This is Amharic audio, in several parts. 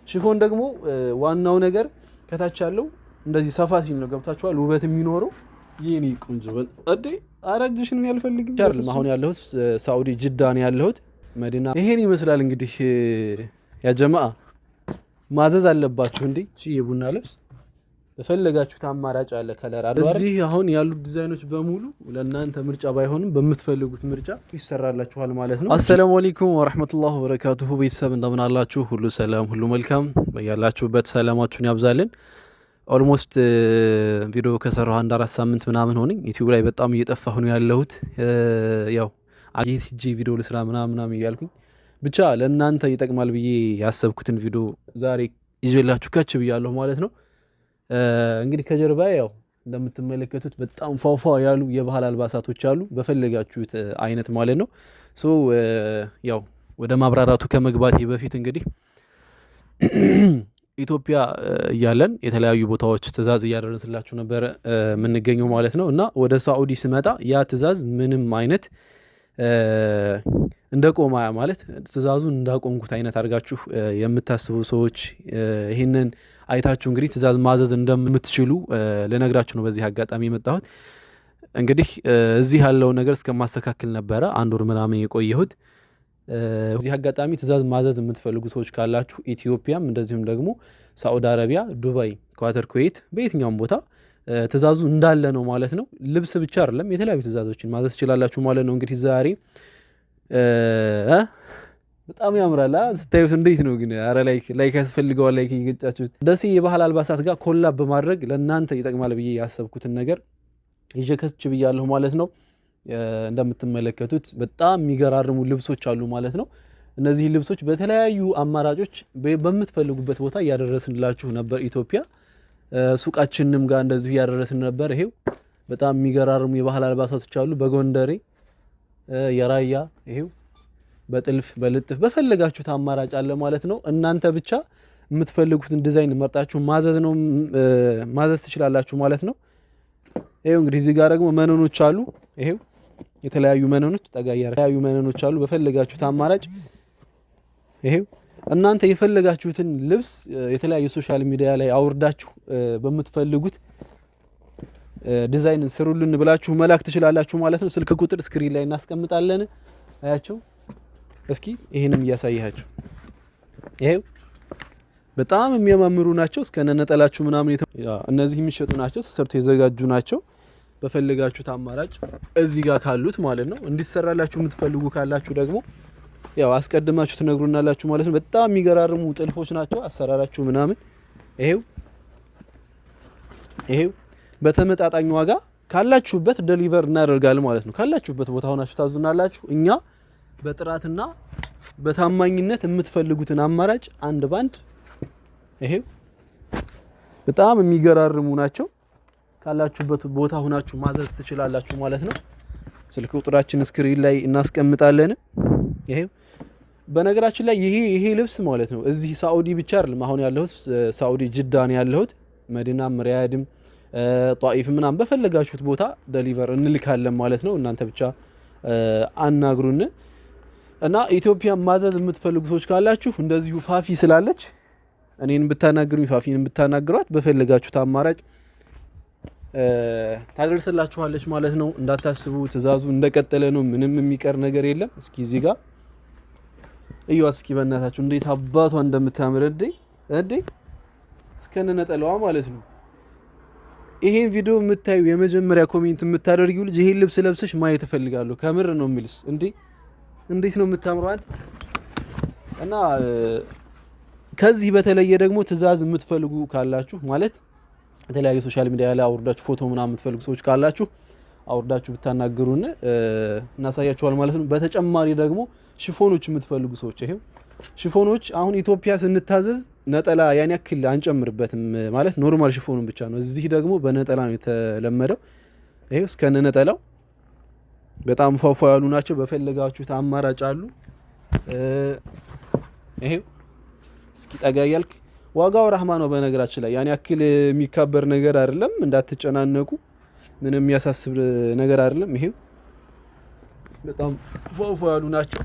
ሽፎን ደግሞ ዋናው ነገር ከታች ያለው እንደዚህ ሰፋ ሲል ነው ገብታችኋል ውበት የሚኖረው የኔ ቆንጆ አዴ አራጅሽን ያልፈልግም ቻርልም አሁን ያለሁት ሳውዲ ጅዳ ነው ያለሁት መዲና ይሄን ይመስላል እንግዲህ ያ ጀማዓ ማዘዝ አለባችሁ እንዴ የቡና ልብስ በፈለጋችሁት አማራጭ አለ ከለር አለ እዚህ አሁን ያሉት ዲዛይኖች በሙሉ ለእናንተ ምርጫ ባይሆንም በምትፈልጉት ምርጫ ይሰራላችኋል ማለት ነው። አሰላሙ አለይኩም ወራህመቱላሂ ወበረካቱሁ ቤተሰብ እንደምን አላችሁ? ሁሉ ሰላም ሁሉ መልካም በያላችሁበት ሰላማችሁን ያብዛልን። ኦልሞስት ቪዲዮ ከሰራሁ አንድ 4 ሳምንት ምናምን ሆነኝ ዩቲዩብ ላይ በጣም እየጠፋሁ ነው ያለሁት ያው አጂጂ ቪዲዮ ለስራ ምናምን እያልኩኝ ብቻ ለእናንተ ይጠቅማል ብዬ ያሰብኩትን ቪዲዮ ዛሬ ይዤላችሁ ከች ብያለሁ ማለት ነው። እንግዲህ ከጀርባ ያው እንደምትመለከቱት በጣም ፏፏ ያሉ የባህል አልባሳቶች አሉ በፈለጋችሁት አይነት ማለት ነው። ሶ ያው ወደ ማብራራቱ ከመግባቴ በፊት እንግዲህ ኢትዮጵያ እያለን የተለያዩ ቦታዎች ትእዛዝ እያደረስላችሁ ነበር የምንገኘው ማለት ነው። እና ወደ ሳኡዲ ስመጣ ያ ትእዛዝ ምንም አይነት እንደቆማ ማለት ትእዛዙን እንዳቆምኩት አይነት አድርጋችሁ የምታስቡ ሰዎች ይህንን አይታችሁ እንግዲህ ትእዛዝ ማዘዝ እንደምትችሉ ልነግራችሁ ነው በዚህ አጋጣሚ የመጣሁት። እንግዲህ እዚህ ያለው ነገር እስከማስተካከል ነበረ 1 ወር ምናምን የቆየሁት። እዚህ አጋጣሚ ትእዛዝ ማዘዝ የምትፈልጉ ሰዎች ካላችሁ ኢትዮጵያም እንደዚሁም ደግሞ ሳዑዲ አረቢያ፣ ዱባይ፣ ኳተር፣ ኩዌት በየትኛውም ቦታ ትእዛዙ እንዳለ ነው ማለት ነው። ልብስ ብቻ አይደለም የተለያዩ ትእዛዞችን ማዘዝ ትችላላችሁ ማለት ነው። እንግዲህ ዛሬ በጣም ያምራል ስታዩት እንዴት ነው ግን አረ ላይክ ያስፈልገዋል ላይክ ይገጫችሁት ደሴ የባህል አልባሳት ጋር ኮላብ በማድረግ ለእናንተ ይጠቅማል ብዬ ያሰብኩትን ነገር ይዤ ከስች ብያለሁ ማለት ነው። እንደምትመለከቱት በጣም የሚገራርሙ ልብሶች አሉ ማለት ነው። እነዚህ ልብሶች በተለያዩ አማራጮች በምትፈልጉበት ቦታ እያደረስንላችሁ ነበር ኢትዮጵያ ሱቃችንንም ጋር እንደዚሁ እያደረስን ነበር። ይሄው በጣም የሚገራርሙ የባህል አልባሳቶች አሉ በጎንደሬ የራያ ይሄው በጥልፍ በልጥፍ በፈለጋችሁት አማራጭ አለ ማለት ነው። እናንተ ብቻ የምትፈልጉትን ዲዛይን መርጣችሁ ማዘዝ ትችላላችሁ ማለት ነው። ይሄው እንግዲህ እዚህ ጋር ደግሞ መነኖች አሉ። ይሄው የተለያዩ መነኖች የተለያዩ መነኖች አሉ በፈለጋችሁት አማራጭ። ይሄው እናንተ የፈለጋችሁትን ልብስ የተለያዩ ሶሻል ሚዲያ ላይ አውርዳችሁ በምትፈልጉት ዲዛይን ስሩልን ብላችሁ መላክ ትችላላችሁ ማለት ነው። ስልክ ቁጥር ስክሪን ላይ እናስቀምጣለን። አያችሁ እስኪ ይሄንም እያሳያችሁ ይሄው በጣም የሚያማምሩ ናቸው። እስከነነጠላችሁ ምናምን እነዚህ የሚሸጡ ናቸው ተሰርተው የዘጋጁ ናቸው። በፈለጋችሁት አማራጭ እዚህ ጋር ካሉት ማለት ነው እንዲሰራላችሁ የምትፈልጉ ካላችሁ ደግሞ ያው አስቀድማችሁ ትነግሩናላችሁ ማለት ነው። በጣም የሚገራርሙ ጥልፎች ናቸው አሰራራችሁ ምናምን ይሄው በተመጣጣኝ ዋጋ ካላችሁበት ዴሊቨር እናደርጋለን ማለት ነው። ካላችሁበት ቦታ ሆናችሁ ታዙናላችሁ። እኛ በጥራትና በታማኝነት የምትፈልጉትን አማራጭ አንድ ባንድ ይሄው በጣም የሚገራርሙ ናቸው። ካላችሁበት ቦታ ሆናችሁ ማዘዝ ትችላላችሁ ማለት ነው። ስልክ ቁጥራችን ስክሪን ላይ እናስቀምጣለን። ይሄው በነገራችን ላይ ይሄ ልብስ ማለት ነው እዚህ ሳኡዲ ብቻ አይደለም አሁን ያለሁት ሳኡዲ ጅዳ ነው ያለሁት መዲናም ሪያድም ጧኢፍ ምናምን በፈለጋችሁት ቦታ ዴሊቨር እንልካለን ማለት ነው። እናንተ ብቻ አናግሩን እና ኢትዮጵያ ማዘዝ የምትፈልጉ ሰዎች ካላችሁ እንደዚሁ ፋፊ ስላለች እኔን ብታናግሩኝ ፋፊን ብታናግሯት በፈለጋችሁት አማራጭ ታደርስላችኋለች ማለት ነው። እንዳታስቡ ትእዛዙ እንደቀጠለ ነው። ምንም የሚቀር ነገር የለም። እስኪ እዚህ ጋር እዩዋ እስኪ በእናታችሁ እንዴት አባቷ እንደምታምር እዴ እስከነነጠለዋ ማለት ነው። ይሄን ቪዲዮ የምታዩ የመጀመሪያ ኮሜንት የምታደርጊው ልጅ ይሄን ልብስ ለብሰሽ ማየት እፈልጋለሁ ከምር ነው የሚልስ እንዴት ነው የምታምረው አንተ። እና ከዚህ በተለየ ደግሞ ትእዛዝ የምትፈልጉ ካላችሁ ማለት የተለያዩ ሶሻል ሚዲያ ላይ አውርዳችሁ ፎቶ ምናምን የምትፈልጉ ሰዎች ካላችሁ አውርዳችሁ ብታናገሩን እናሳያችኋል ማለት ነው። በተጨማሪ ደግሞ ሽፎኖች የምትፈልጉ ሰዎች ይሄው ሽፎኖች አሁን ኢትዮጵያ ስንታዘዝ ነጠላ ያን ያክል አንጨምርበትም ማለት ኖርማል ሽፎኑን ብቻ ነው። እዚህ ደግሞ በነጠላ ነው የተለመደው። ይሄው እስከነ ነጠላው በጣም ፏፏ ያሉ ናቸው። በፈለጋችሁት አማራጭ አሉ። ይሄው እስኪ ጠጋ ያልክ ዋጋው ረህማ ነው። በነገራችን ላይ ያን ያክል የሚካበር ነገር አይደለም። እንዳትጨናነቁ ምንም የሚያሳስብ ነገር አይደለም። ይሄው በጣም ፏፏ ያሉ ናቸው።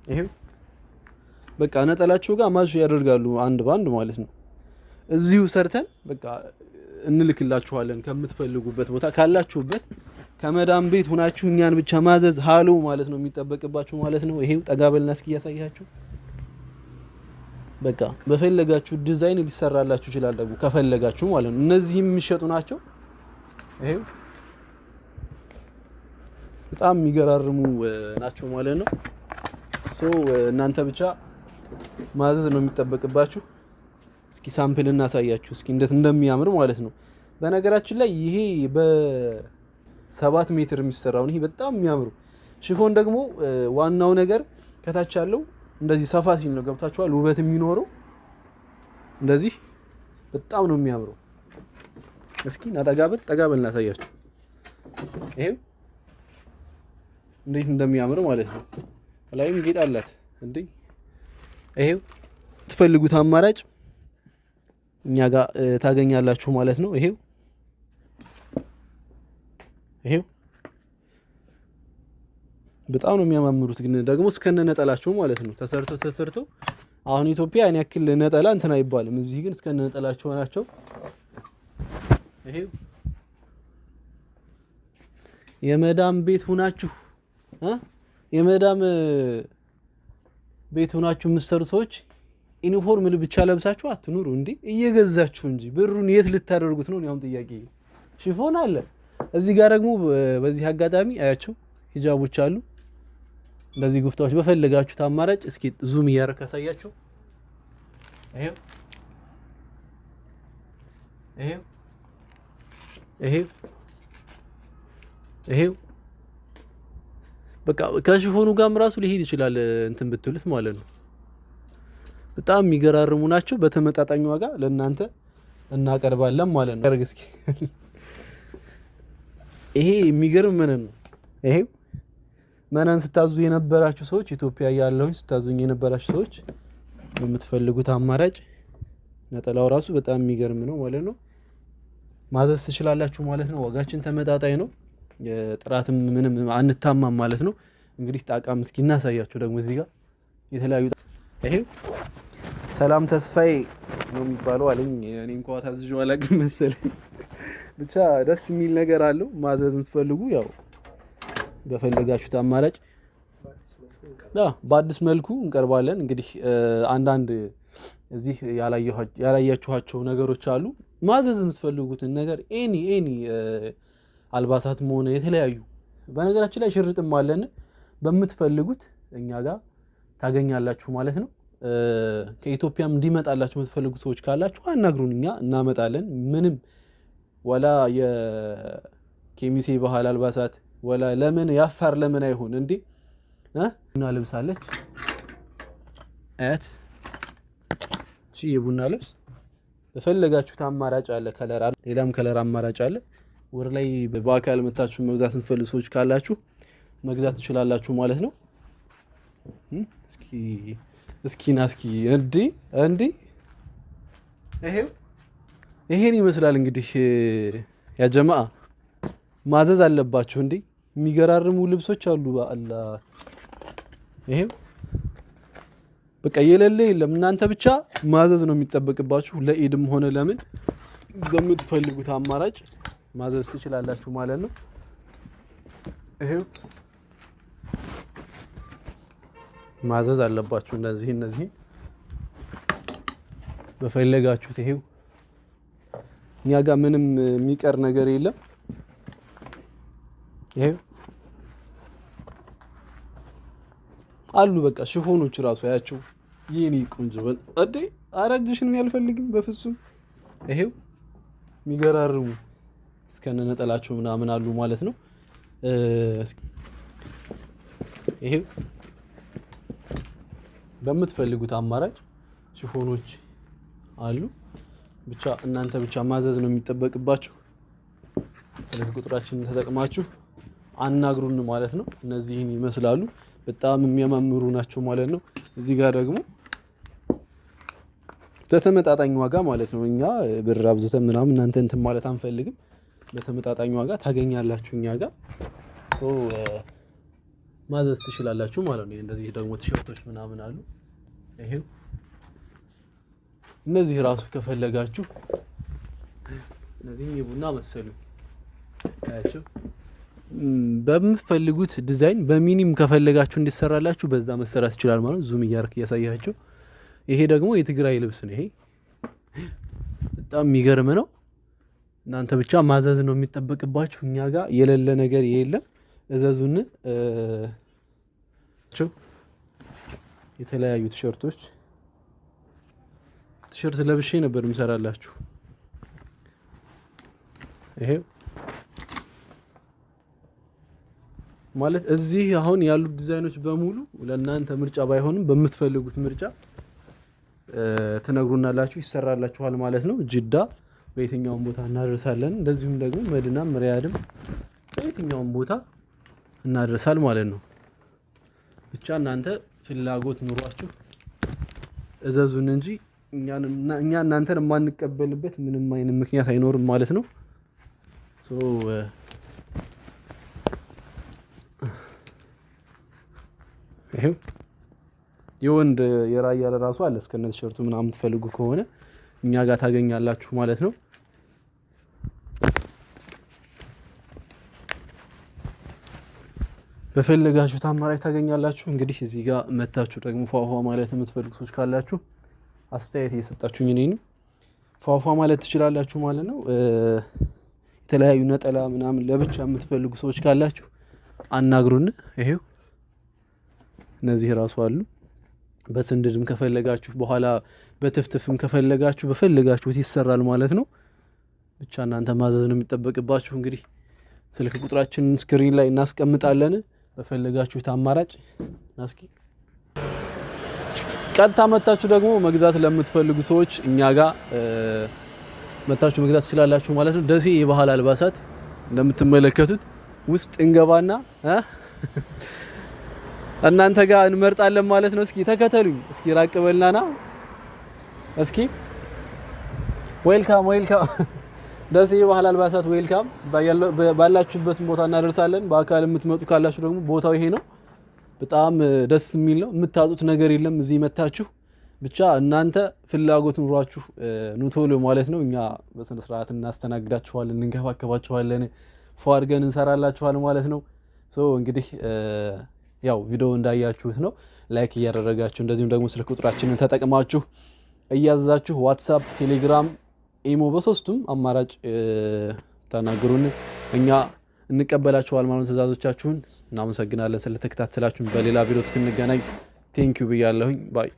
ይሄው በቃ ነጠላቸው ጋር ማች ያደርጋሉ አንድ ባንድ ማለት ነው። እዚሁ ሰርተን በቃ እንልክላችኋለን ከምትፈልጉበት ቦታ ካላችሁበት ከመዳም ቤት ሆናችሁ እኛን ብቻ ማዘዝ ሃሎ ማለት ነው የሚጠበቅባችሁ ማለት ነው። ይሄው ጠጋበልና እስኪ ያሳያችሁ። በቃ በፈለጋችሁ ዲዛይን ሊሰራላችሁ ይችላል ደግሞ ከፈለጋችሁ ማለት ነው። እነዚህም የሚሸጡ ናቸው። ይሄው በጣም የሚገራርሙ ናቸው ማለት ነው። እናንተ ብቻ ማዘዝ ነው የሚጠበቅባችሁ። እስኪ ሳምፕል እናሳያችሁ እስኪ እንዴት እንደሚያምር ማለት ነው። በነገራችን ላይ ይሄ በ7 ሜትር የሚሰራው ይሄ በጣም የሚያምሩ ሽፎን ደግሞ ዋናው ነገር ከታች ያለው እንደዚህ ሰፋ ሲል ነው ገብታችኋል። ውበት የሚኖረው እንደዚህ በጣም ነው የሚያምረው። እስኪ ጠጋበል እናሳያችሁ። ይሄው እንዴት እንደሚያምር ማለት ነው። ላይም ጌጥ አላት እንዴ! ይሄው ትፈልጉት አማራጭ እኛ ጋር ታገኛላችሁ ማለት ነው። ይሄው በጣም ነው የሚያማምሩት፣ ግን ደግሞ እስከነ ነጠላቸው ማለት ነው ተሰርተው አሁን ኢትዮጵያ ያን ያክል ነጠላ እንትን አይባልም። እዚህ ግን እስከነ ነጠላቸው ናቸው። ይሄው የመዳም ቤት ሆናችሁ የመዳም ቤት ሆናችሁ የምትሰሩ ሰዎች ዩኒፎርም ብቻ ለብሳችሁ አትኑሩ እንዴ! እየገዛችሁ እንጂ ብሩን የት ልታደርጉት ነው? ያውም ጥያቄ። ሽፎን አለ እዚህ ጋር ደግሞ በዚህ አጋጣሚ አያቸው ሂጃቦች አሉ። እንደዚህ ጉፍታዎች በፈለጋችሁት አማራጭ እስኪ ዙም እያደረኩ ያሳያቸው። ይሄው በቃ ከሽፎኑ ጋርም ራሱ ሊሄድ ይችላል እንትን ብትሉት ማለት ነው። በጣም የሚገራርሙ ናቸው። በተመጣጣኝ ዋጋ ለእናንተ እናቀርባለን ማለት ነው። እስኪ ይሄ የሚገርም መነን ነው። ይሄው መነን ስታዙ የነበራችሁ ሰዎች ኢትዮጵያ ያለሁኝ ስታዙኝ የነበራችሁ ሰዎች የምትፈልጉት አማራጭ ነጠላው ራሱ በጣም የሚገርም ነው ማለት ነው። ማዘዝ ትችላላችሁ ማለት ነው። ዋጋችን ተመጣጣኝ ነው። ጥራትም ምንም አንታማም ማለት ነው። እንግዲህ ጣቃም እስኪ እናሳያችሁ ደግሞ እዚህ ጋር የተለያዩ ይሄው ሰላም ተስፋዬ ነው የሚባለው አለኝ። እኔ እንኳን ታዝዤው አላውቅም መሰለኝ። ብቻ ደስ የሚል ነገር አለው። ማዘዝ የምትፈልጉ ያው በፈለጋችሁት አማራጭ በአዲስ መልኩ እንቀርባለን። እንግዲህ አንዳንድ እዚህ ያላያችኋቸው ነገሮች አሉ። ማዘዝ የምትፈልጉትን ነገር ኤኒ አልባሳትም ሆነ የተለያዩ በነገራችን ላይ ሽርጥም አለን። በምትፈልጉት እኛ ጋር ታገኛላችሁ ማለት ነው። ከኢትዮጵያም እንዲመጣላችሁ የምትፈልጉ ሰዎች ካላችሁ አናግሩን፣ እኛ እናመጣለን። ምንም ወላ የኬሚሴ ባህል አልባሳት ወላ ለምን ያፋር ለምን አይሆን እንዴ? ቡና ልብስ አለች አያት የቡና ልብስ በፈለጋችሁት አማራጭ አለ። ከለር አለ፣ ሌላም ከለር አማራጭ አለ። ወር ላይ በአካል መታችሁ መግዛት የምትፈልጉ ሰዎች ካላችሁ መግዛት ትችላላችሁ ማለት ነው። እስኪ እንዴ ይሄን ይመስላል እንግዲህ ያ ጀማዓ ማዘዝ አለባችሁ እንዴ! የሚገራርሙ ልብሶች አሉ። በአላ ይሄው በቃ የሌለ የለም። እናንተ ብቻ ማዘዝ ነው የሚጠበቅባችሁ። ለኢድም ሆነ ለምን በምትፈልጉት አማራጭ ማዘዝ ትችላላችሁ ማለት ነው። ይሄው ማዘዝ አለባችሁ እነዚህ በፈለጋችሁት። ይሄው እኛ ጋር ምንም የሚቀር ነገር የለም። ይሄው አሉ በቃ ሽፎኖች ራሱ ያቸው የኔ ቆንጆ እንዴ! አረጅሽንም ያልፈልግም በፍጹም። ይሄው የሚገራርሙ እስከነ ነጠላቸው ምናምን አሉ ማለት ነው። ይሄው በምትፈልጉት አማራጭ ሽፎኖች አሉ። ብቻ እናንተ ብቻ ማዘዝ ነው የሚጠበቅባችሁ። ስልክ ቁጥራችንን ተጠቅማችሁ አናግሩን ማለት ነው። እነዚህን ይመስላሉ። በጣም የሚያማምሩ ናቸው ማለት ነው። እዚህ ጋር ደግሞ በተመጣጣኝ ዋጋ ማለት ነው። እኛ ብር አብዝተን ምናምን እናንተ እንትን ማለት አንፈልግም። በተመጣጣኝ ዋጋ ታገኛላችሁ እኛ ጋር። ማዘዝ ትችላላችሁ ማለት ነው። እንደዚህ ደግሞ ቲሸርቶች ምናምን አሉ። ይሄው እነዚህ ራሱ ከፈለጋችሁ እነዚህ የቡና መሰሉ አያችሁ በምትፈልጉት ዲዛይን በሚኒም ከፈለጋችሁ እንዲሰራላችሁ በዛ መሰራት ይችላል ማለት ነው። ዙም እያርክ እያሳያችሁ። ይሄ ደግሞ የትግራይ ልብስ ነው። ይሄ በጣም የሚገርም ነው። እናንተ ብቻ ማዘዝ ነው የሚጠበቅባችሁ። እኛ ጋር የሌለ ነገር የለም። እዘዙን። የተለያዩ ቲሸርቶች ቲሸርት ለብሼ ነበር የምሰራላችሁ። ይሄ ማለት እዚህ አሁን ያሉት ዲዛይኖች በሙሉ ለእናንተ ምርጫ ባይሆንም በምትፈልጉት ምርጫ ትነግሩናላችሁ፣ ይሰራላችኋል ማለት ነው። ጅዳ በየትኛውም ቦታ እናደርሳለን። እንደዚሁም ደግሞ መዲናም ሪያድም በየትኛውም ቦታ እናደርሳል ማለት ነው። ብቻ እናንተ ፍላጎት ኑሯችሁ እዘዙን እንጂ እኛ እናንተን የማንቀበልበት ምንም አይነት ምክንያት አይኖርም ማለት ነው። ይሄው የወንድ የራያ ለራሱ አለ እስከነ ቲሸርቱ ምናምን ትፈልጉ ከሆነ እኛ ጋር ታገኛላችሁ ማለት ነው። በፈለጋችሁት አማራጭ ታገኛላችሁ። እንግዲህ እዚህ ጋር መታችሁ ደግሞ ፏፏ ማለት የምትፈልጉ ሰዎች ካላችሁ አስተያየት እየሰጣችሁኝ እኔንም ፏፏ ማለት ትችላላችሁ ማለት ነው። የተለያዩ ነጠላ ምናምን ለብቻ የምትፈልጉ ሰዎች ካላችሁ አናግሩን። ይሄው እነዚህ ራሱ አሉ። በስንድድም ከፈለጋችሁ በኋላ በትፍትፍም ከፈለጋችሁ በፈለጋችሁት ይሰራል ማለት ነው። ብቻ እናንተ ማዘዝ ነው የሚጠበቅባችሁ። እንግዲህ ስልክ ቁጥራችንን ስክሪን ላይ እናስቀምጣለን። በፈለጋችሁት አማራጭ ናስኪ ቀጥታ መታችሁ ደግሞ መግዛት ለምትፈልጉ ሰዎች እኛ ጋር መታችሁ መግዛት ትችላላችሁ ማለት ነው። ደሴ የባህል አልባሳት እንደምትመለከቱት ውስጥ እንገባና እናንተ ጋር እንመርጣለን ማለት ነው። እስኪ ተከተሉኝ። እስኪ ራቅ በልናና እስኪ ዌልካም ደሴ የባህል አልባሳት ዌልካም። ባላችሁበት ቦታ እናደርሳለን። በአካል የምትመጡ ካላችሁ ደግሞ ቦታው ይሄ ነው። በጣም ደስ የሚል ነው። የምታጡት ነገር የለም እዚህ መታችሁ። ብቻ እናንተ ፍላጎት ኑሯችሁ ኑቶሎ ማለት ነው። እኛ በስነ ስርዓት እናስተናግዳችኋለን፣ እንንከባከባችኋለን፣ ፏ አድርገን እንሰራላችኋል ማለት ነው። እንግዲህ ያው ቪዲዮ እንዳያችሁት ነው። ላይክ እያደረጋችሁ እንደዚሁም ደግሞ ስልክ ቁጥራችንን ተጠቅማችሁ እያዛችሁ ዋትስአፕ፣ ቴሌግራም፣ ኢሞ በሶስቱም አማራጭ ተናገሩን። እኛ እንቀበላችኋል ማለት ትዕዛዞቻችሁን። እናመሰግናለን ስለተከታተላችሁን። በሌላ ቪዲዮ እስክንገናኝ ቴንኪዩ ብያለሁኝ። ባይ